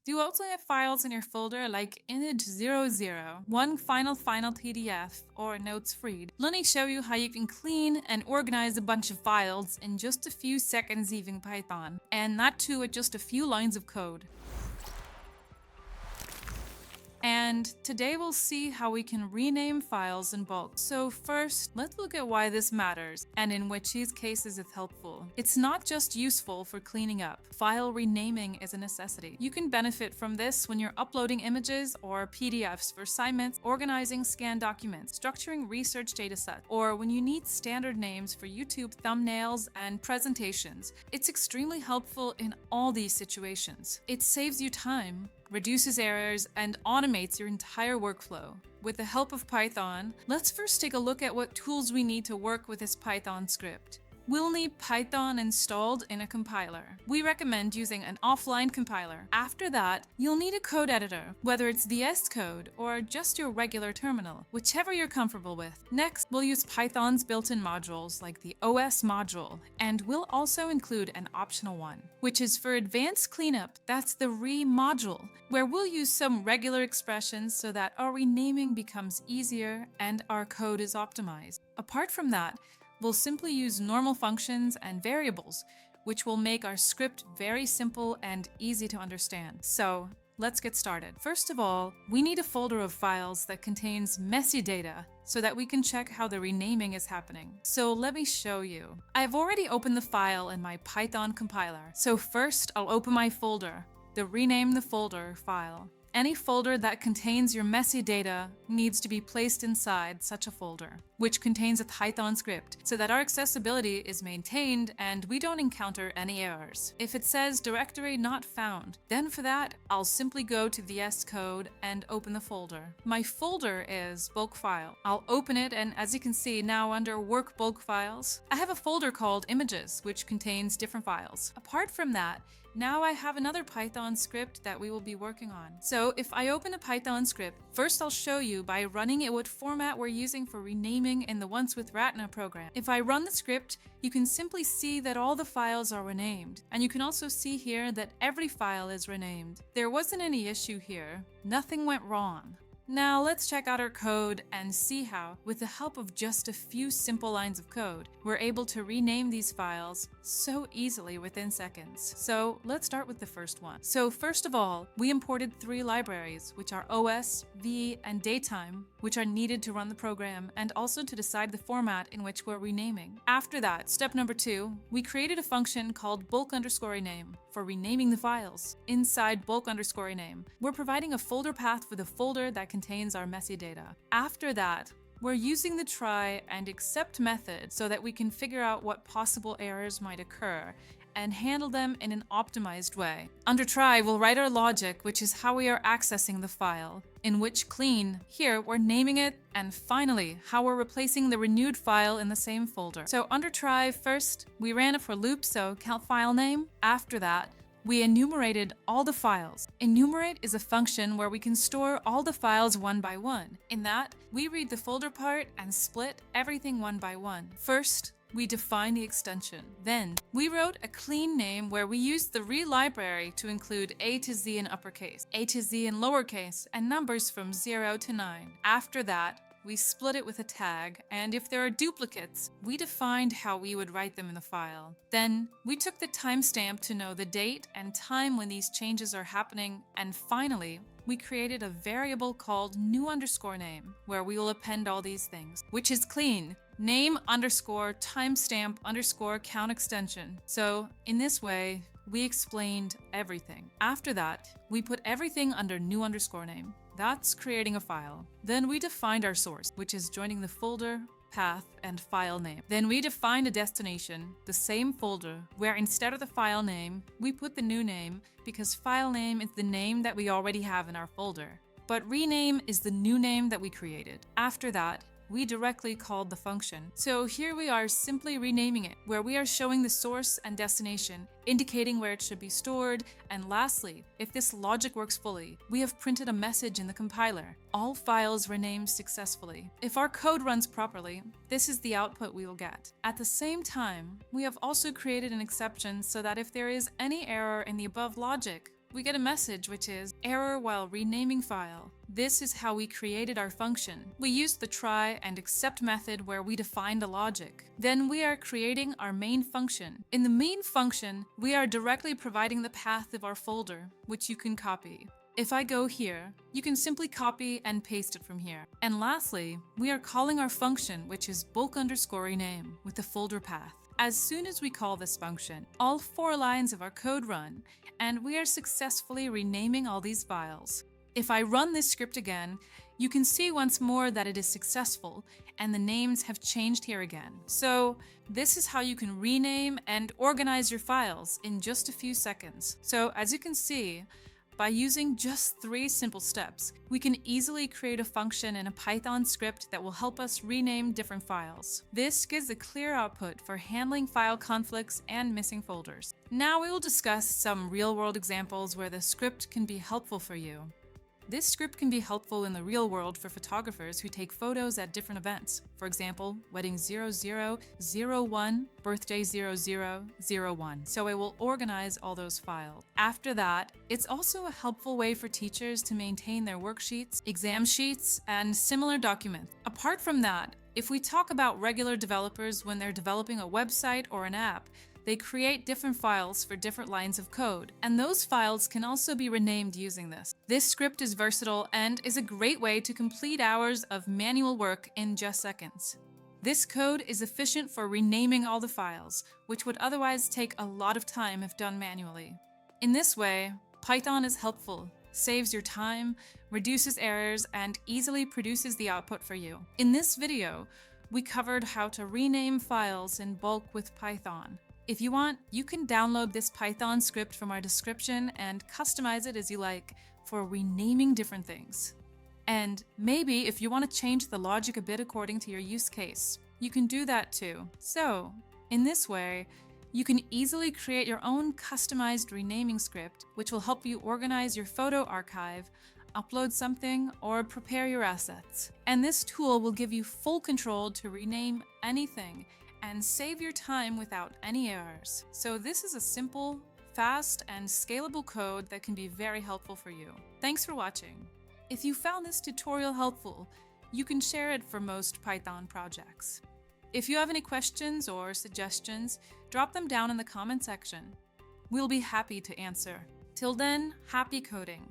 Do you also have files in your folder like image00, one final PDF, or notes freed? Let me show you how you can clean and organize a bunch of files in just a few seconds using Python, and that too with just a few lines of code. And today we'll see how we can rename files in bulk. So first, let's look at why this matters and in which use cases it's helpful. It's not just useful for cleaning up. File renaming is a necessity. You can benefit from this when you're uploading images or PDFs for assignments, organizing scanned documents, structuring research datasets, or when you need standard names for YouTube thumbnails and presentations. It's extremely helpful in all these situations. It saves you time, reduces errors, and automates your entire workflow. With the help of Python, let's first take a look at what tools we need to work with this Python script. We'll need Python installed in a compiler. We recommend using an offline compiler. After that, you'll need a code editor, whether it's VS Code or just your regular terminal, whichever you're comfortable with. Next, we'll use Python's built-in modules like the OS module, and we'll also include an optional one, which is for advanced cleanup. That's the re module, where we'll use some regular expressions so that our renaming becomes easier and our code is optimized. Apart from that, we'll simply use normal functions and variables, which will make our script very simple and easy to understand. So let's get started. First of all, we need a folder of files that contains messy data so that we can check how the renaming is happening. So let me show you. I've already opened the file in my Python compiler. So first I'll open my folder, the rename the folder file. Any folder that contains your messy data needs to be placed inside such a folder, which contains a Python script, so that our accessibility is maintained and we don't encounter any errors. If it says directory not found, then for that, I'll simply go to VS Code and open the folder. My folder is bulk file. I'll open it, and as you can see now under work bulk files, I have a folder called images, which contains different files. Apart from that, now I have another Python script that we will be working on. So if I open a Python script, first I'll show you by running it what format we're using for renaming in the Once with Ratna program. If I run the script, you can simply see that all the files are renamed. And you can also see here that every file is renamed. There wasn't any issue here. Nothing went wrong. Now let's check out our code and see how, with the help of just a few simple lines of code, we're able to rename these files so easily within seconds. So let's start with the first one. So first of all, we imported 3 libraries, which are OS, V, and datetime, which are needed to run the program and also to decide the format in which we're renaming. After that, step number 2, we created a function called bulk_rename for renaming the files. Inside bulk_rename, we're providing a folder path for the folder that contains our messy data. After that, we're using the try and except method so that we can figure out what possible errors might occur and handle them in an optimized way. Under try, we'll write our logic, which is how we are accessing the file. In which clean, here we're naming it, and finally, how we're replacing the renewed file in the same folder. So under try, first, we ran a for loop, so count file name. After that, we enumerated all the files. Enumerate is a function where we can store all the files one by one. In that, we read the folder part and split everything one by one. First, we define the extension. Then, we wrote a clean name where we used the re library to include A to Z in uppercase, A to Z in lowercase, and numbers from 0 to 9. After that, we split it with a tag, and if there are duplicates, we defined how we would write them in the file. Then, we took the timestamp to know the date and time when these changes are happening, and finally, we created a variable called new_name, where we will append all these things, which is clean. Name underscore timestamp underscore count extension. So in this way, we explained everything. After that, we put everything under new_name. That's creating a file. Then we defined our source, which is joining the folder, path, and file name. Then we defined a destination, the same folder, where instead of the file name, we put the new name because file name is the name that we already have in our folder. But rename is the new name that we created. After that, we directly called the function. So here we are simply renaming it, where we are showing the source and destination, indicating where it should be stored, and lastly, if this logic works fully, we have printed a message in the compiler. All files renamed successfully. If our code runs properly, this is the output we will get. At the same time, we have also created an exception so that if there is any error in the above logic, we get a message which is error while renaming file. This is how we created our function. We used the try and except method where we defined a logic. Then we are creating our main function. In the main function, we are directly providing the path of our folder, which you can copy. If I go here, you can simply copy and paste it from here. And lastly, we are calling our function, which is bulk_rename, with the folder path. As soon as we call this function, all 4 lines of our code run, and we are successfully renaming all these files. If I run this script again, you can see once more that it is successful, and the names have changed here again. So this is how you can rename and organize your files in just a few seconds. So as you can see, by using just 3 simple steps, we can easily create a function in a Python script that will help us rename different files. This gives a clear output for handling file conflicts and missing folders. Now we will discuss some real-world examples where the script can be helpful for you. This script can be helpful in the real world for photographers who take photos at different events. For example, wedding 0001, birthday 0001. So it will organize all those files. After that, it's also a helpful way for teachers to maintain their worksheets, exam sheets, and similar documents. Apart from that, if we talk about regular developers when they're developing a website or an app, they create different files for different lines of code, and those files can also be renamed using this. This script is versatile and is a great way to complete hours of manual work in just seconds. This code is efficient for renaming all the files, which would otherwise take a lot of time if done manually. In this way, Python is helpful, saves your time, reduces errors, and easily produces the output for you. In this video, we covered how to rename files in bulk with Python. If you want, you can download this Python script from our description and customize it as you like for renaming different things. And maybe if you want to change the logic a bit according to your use case, you can do that too. So, in this way, you can easily create your own customized renaming script, which will help you organize your photo archive, upload something, or prepare your assets. And this tool will give you full control to rename anything and save your time without any errors. So this is a simple, fast, and scalable code that can be very helpful for you. Thanks for watching. If you found this tutorial helpful, you can share it for most Python projects. If you have any questions or suggestions, drop them down in the comment section. We'll be happy to answer. Till then, happy coding!